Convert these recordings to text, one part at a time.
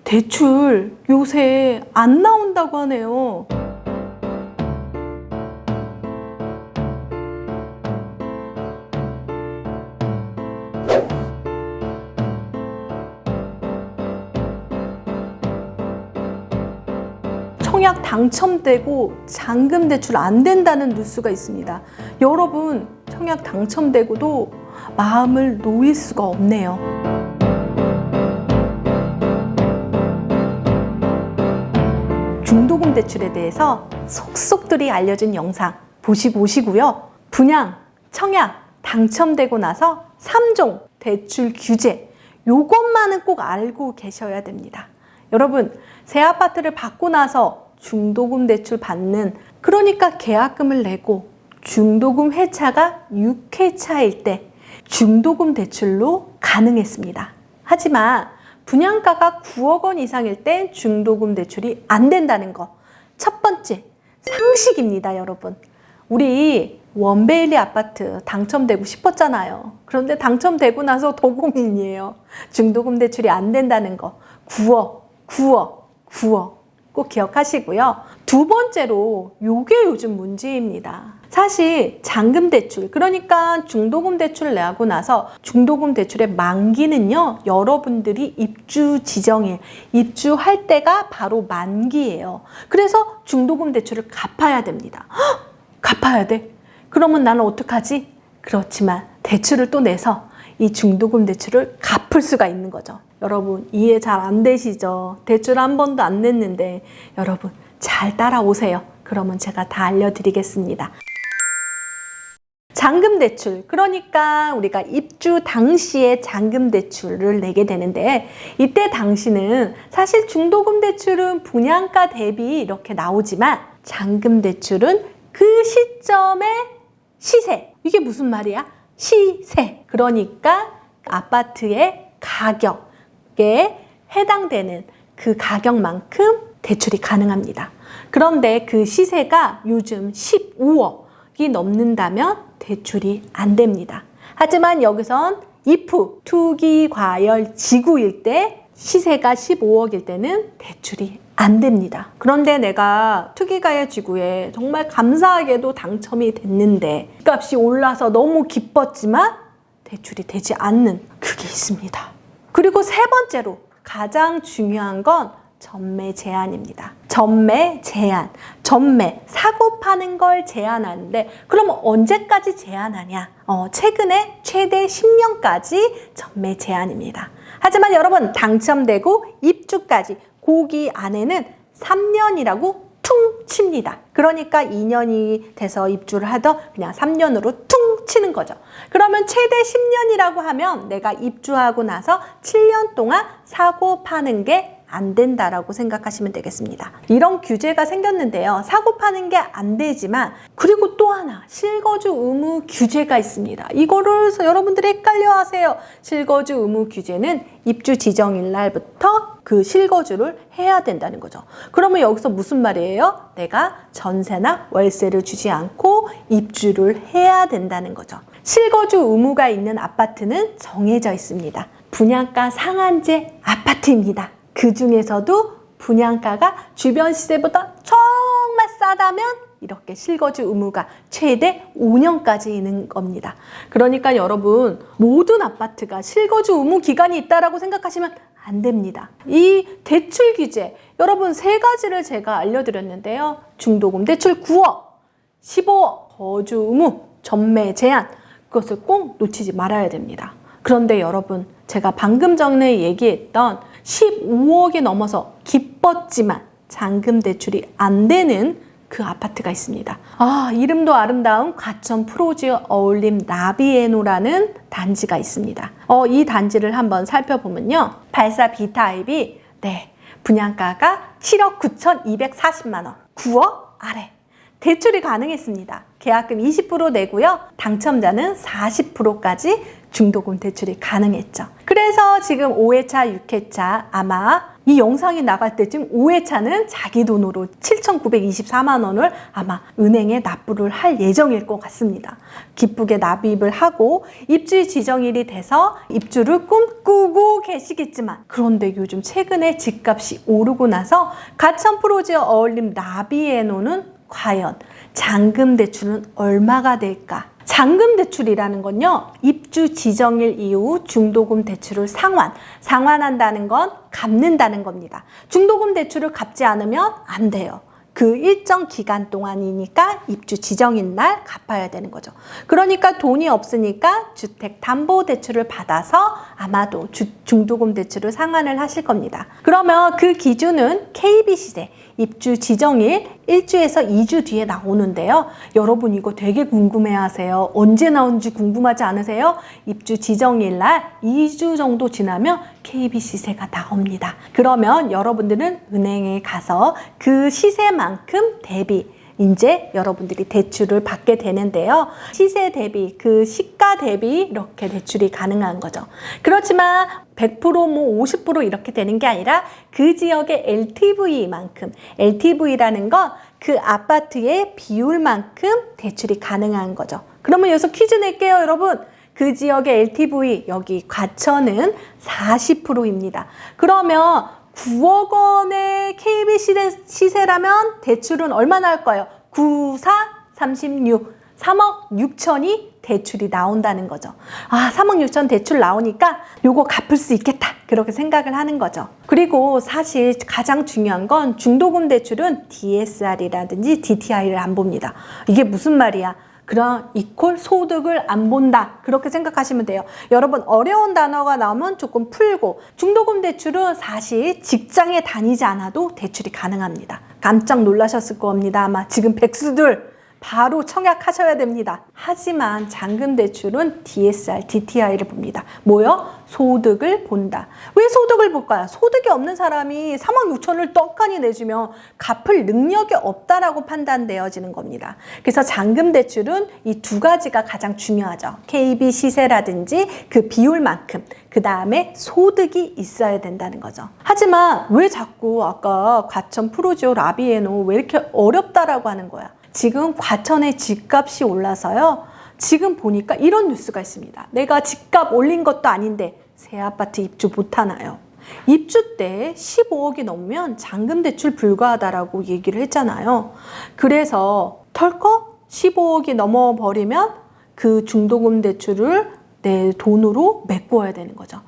대출 요새 안 나온다고 하네요. 청약 당첨되고 잔금 대출 안 된다는 뉴스가 있습니다. 여러분, 청약 당첨되고도 마음을 놓일 수가 없네요. 중도금 대출에 대해서 속속들이 알려진 영상 보시고 오시고요. 분양, 청약 당첨되고 나서 3종 대출 규제, 요것만은 꼭 알고 계셔야 됩니다. 여러분, 새 아파트를 받고 나서 중도금 대출 받는, 그러니까 계약금을 내고 중도금 회차가 6회차일 때 중도금 대출로 가능했습니다. 하지만 분양가가 9억 원 이상일 때 중도금 대출이 안 된다는 거. 첫 번째, 상식입니다, 여러분. 우리 원베일리 아파트 당첨되고 싶었잖아요. 그런데 당첨되고 나서 더 고민이에요. 중도금 대출이 안 된다는 거. 9억 꼭 기억하시고요. 두 번째로, 요게 요즘 문제입니다. 사실 잔금 대출, 그러니까 중도금 대출을 내고 나서 중도금 대출의 만기는요, 여러분들이 입주 지정일, 입주할 때가 바로 만기예요. 그래서 중도금 대출을 갚아야 됩니다. 헉! 갚아야 돼? 그러면 나는 어떡하지? 그렇지만 대출을 또 내서 이 중도금 대출을 갚을 수가 있는 거죠. 여러분, 이해 잘 안 되시죠? 대출 한 번도 안 냈는데 여러분 잘 따라오세요. 그러면 제가 다 알려드리겠습니다. 잔금 대출, 그러니까 우리가 입주 당시에 잔금 대출을 내게 되는데, 이때 당시는 사실 중도금 대출은 분양가 대비 이렇게 나오지만 잔금 대출은 그 시점의 시세, 이게 무슨 말이야? 시세. 그러니까 아파트의 가격에 해당되는 그 가격만큼 대출이 가능합니다. 그런데 그 시세가 요즘 15억이 넘는다면 대출이 안 됩니다. 하지만 여기선 if 투기 과열 지구일 때 시세가 15억일 때는 대출이 안 됩니다. 그런데 내가 투기과열 지구에 정말 감사하게도 당첨이 됐는데 값이 올라서 너무 기뻤지만 대출이 되지 않는, 그게 있습니다. 그리고 세 번째로 가장 중요한 건 전매 제한입니다. 전매 제한. 전매, 사고 파는 걸 제한하는데, 그럼 언제까지 제한하냐? 최근에 최대 10년까지 전매 제한입니다. 하지만 여러분, 당첨되고 입주까지 고기 안에는 3년이라고 퉁 칩니다. 그러니까 2년이 돼서 입주를 하던 그냥 3년으로 퉁 치는 거죠. 그러면 최대 10년이라고 하면 내가 입주하고 나서 7년 동안 사고 파는 게 안 된다라고 생각하시면 되겠습니다. 이런 규제가 생겼는데요. 사고 파는 게 안 되지만, 그리고 또 하나 실거주 의무 규제가 있습니다. 이거를 여러분들이 헷갈려 하세요. 실거주 의무 규제는 입주 지정일 날부터 그 실거주를 해야 된다는 거죠. 그러면 여기서 무슨 말이에요? 내가 전세나 월세를 주지 않고 입주를 해야 된다는 거죠. 실거주 의무가 있는 아파트는 정해져 있습니다. 분양가 상한제 아파트입니다. 그 중에서도 분양가가 주변 시세보다 정말 싸다면 이렇게 실거주 의무가 최대 5년까지 있는 겁니다. 그러니까 여러분, 모든 아파트가 실거주 의무 기간이 있다라고 생각하시면 안 됩니다. 이 대출 규제, 여러분 세 가지를 제가 알려드렸는데요. 중도금 대출 9억, 15억, 거주 의무, 전매 제한, 그것을 꼭 놓치지 말아야 됩니다. 그런데 여러분, 제가 방금 전에 얘기했던 15억이 넘어서 기뻤지만 잔금 대출이 안 되는 그 아파트가 있습니다. 이름도 아름다운 과천 프로지 어울림 나비에노라는 단지가 있습니다. 이 단지를 한번 살펴보면요. 84 B타입이 분양가가 7억 9,240만 원, 9억 아래. 대출이 가능했습니다. 계약금 20% 내고요. 당첨자는 40%까지 중도금 대출이 가능했죠. 그래서 지금 5회차, 6회차 아마 이 영상이 나갈 때쯤 5회차는 자기 돈으로 7,924만 원을 아마 은행에 납부를 할 예정일 것 같습니다. 기쁘게 납입을 하고 입주 지정일이 돼서 입주를 꿈꾸고 계시겠지만, 그런데 요즘 최근에 집값이 오르고 나서 가천 프로지오 어울림 나비에노는 과연 잔금 대출은 얼마가 될까? 잔금 대출이라는 건요, 입주 지정일 이후 중도금 대출을 상환한다는 건 갚는다는 겁니다. 중도금 대출을 갚지 않으면 안 돼요. 그 일정 기간 동안이니까 입주 지정일 날 갚아야 되는 거죠. 그러니까 돈이 없으니까 주택담보대출을 받아서 아마도 중도금 대출을 상환을 하실 겁니다. 그러면 그 기준은 KB시세 입주 지정일 1주에서 2주 뒤에 나오는데요. 여러분 이거 되게 궁금해하세요. 언제 나오는지 궁금하지 않으세요? 입주 지정일 날 2주 정도 지나면 KB시세가 나옵니다. 그러면 여러분들은 은행에 가서 그 시세만큼 대비 이제 여러분들이 대출을 받게 되는데요. 시세 대비, 그 시가 대비 이렇게 대출이 가능한 거죠. 그렇지만 100% 뭐 50% 이렇게 되는 게 아니라 그 지역의 LTV만큼, LTV라는 건 그 아파트의 비율만큼 대출이 가능한 거죠. 그러면 여기서 퀴즈 낼게요, 여러분. 그 지역의 LTV, 여기 과천은 40%입니다. 그러면 9억 원의 KB시세라면 대출은 얼마나 할 거예요? 9, 4, 36, 3억 6천이 대출이 나온다는 거죠. 아, 3억 6천 대출 나오니까 요거 갚을 수 있겠다. 그렇게 생각을 하는 거죠. 그리고 사실 가장 중요한 건 중도금 대출은 DSR이라든지 DTI를 안 봅니다. 이게 무슨 말이야? 그럼 이퀄 소득을 안 본다. 그렇게 생각하시면 돼요. 여러분 어려운 단어가 나오면 조금 풀고, 중도금 대출은 사실 직장에 다니지 않아도 대출이 가능합니다. 깜짝 놀라셨을 겁니다. 아마 지금 백수들 바로 청약하셔야 됩니다. 하지만 잔금 대출은 DSR, DTI를 봅니다. 뭐요? 소득을 본다. 왜 소득을 볼까요? 소득이 없는 사람이 3억 6천을 떡하니 내주면 갚을 능력이 없다라고 판단되어지는 겁니다. 그래서 잔금 대출은 이 두 가지가 가장 중요하죠. KB 시세라든지 그 비율만큼, 그 다음에 소득이 있어야 된다는 거죠. 하지만 왜 자꾸 아까 과천 프로지오 라비에노 왜 이렇게 어렵다라고 하는 거야? 지금 과천의 집값이 올라서요. 지금 보니까 이런 뉴스가 있습니다. 내가 집값 올린 것도 아닌데 새 아파트 입주 못하나요? 입주 때 15억이 넘으면 잔금 대출 불가하다라고 얘기를 했잖아요. 그래서 털컥 15억이 넘어버리면 그 중도금 대출을 내 돈으로 메꿔야 되는 거죠.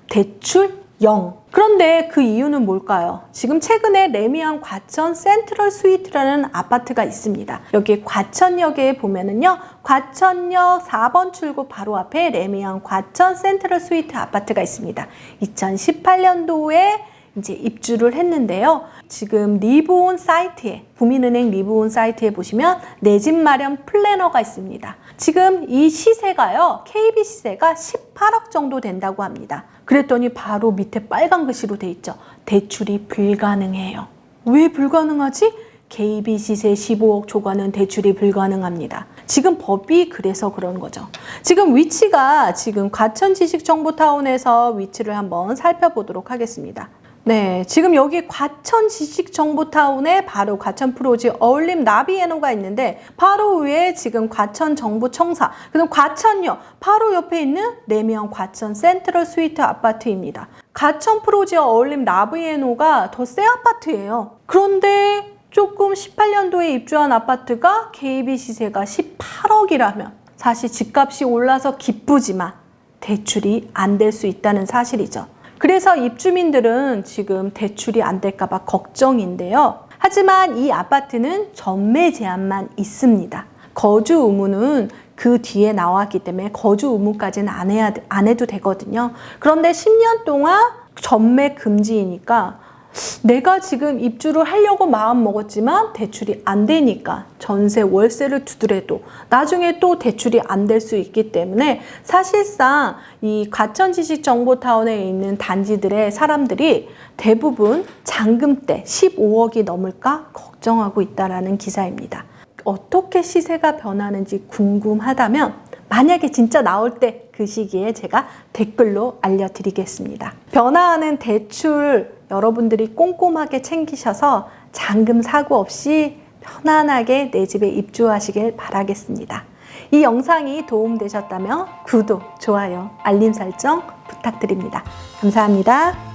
대출 0. 그런데 그 이유는 뭘까요? 지금 최근에 레미안 과천 센트럴 스위트라는 아파트가 있습니다. 여기 과천역에 보면은요, 과천역 4번 출구 바로 앞에 레미안 과천 센트럴 스위트 아파트가 있습니다. 2018년도에 이제 입주를 했는데요. 지금 리브온 사이트에, 국민은행 리브온 사이트에 보시면 내 집 마련 플래너가 있습니다. 지금 이 시세가요, KB 시세가 18억 정도 된다고 합니다. 그랬더니 바로 밑에 빨간 글씨로 돼 있죠. 대출이 불가능해요. 왜 불가능하지? KB 시세 15억 초과는 대출이 불가능합니다. 지금 법이 그래서 그런 거죠. 지금 위치가 지금 과천 지식정보타운에서 위치를 한번 살펴보도록 하겠습니다. 네, 지금 여기 과천 지식정보타운에 바로 과천 프로지 어울림 나비에노가 있는데 바로 위에 지금 과천 정보청사, 그럼 과천역 바로 옆에 있는 레미안 과천 센트럴 스위트 아파트입니다. 과천 프로지 어울림 나비에노가 더 새 아파트예요. 그런데 조금 18년도에 입주한 아파트가 KB 시세가 18억이라면 사실 집값이 올라서 기쁘지만 대출이 안 될 수 있다는 사실이죠. 그래서 입주민들은 지금 대출이 안 될까 봐 걱정인데요. 하지만 이 아파트는 전매 제한만 있습니다. 거주 의무는 그 뒤에 나왔기 때문에 거주 의무까지는 안 해도 되거든요. 그런데 10년 동안 전매 금지이니까 내가 지금 입주를 하려고 마음 먹었지만 대출이 안 되니까 전세 월세를 두더라도 나중에 또 대출이 안 될 수 있기 때문에 사실상 이 과천지식정보타운에 있는 단지들의 사람들이 대부분 잔금 때 15억이 넘을까 걱정하고 있다라는 기사입니다. 어떻게 시세가 변하는지 궁금하다면 만약에 진짜 나올 때 그 시기에 제가 댓글로 알려드리겠습니다. 변화하는 대출 여러분들이 꼼꼼하게 챙기셔서 잔금 사고 없이 편안하게 내 집에 입주하시길 바라겠습니다. 이 영상이 도움되셨다면 구독, 좋아요, 알림 설정 부탁드립니다. 감사합니다.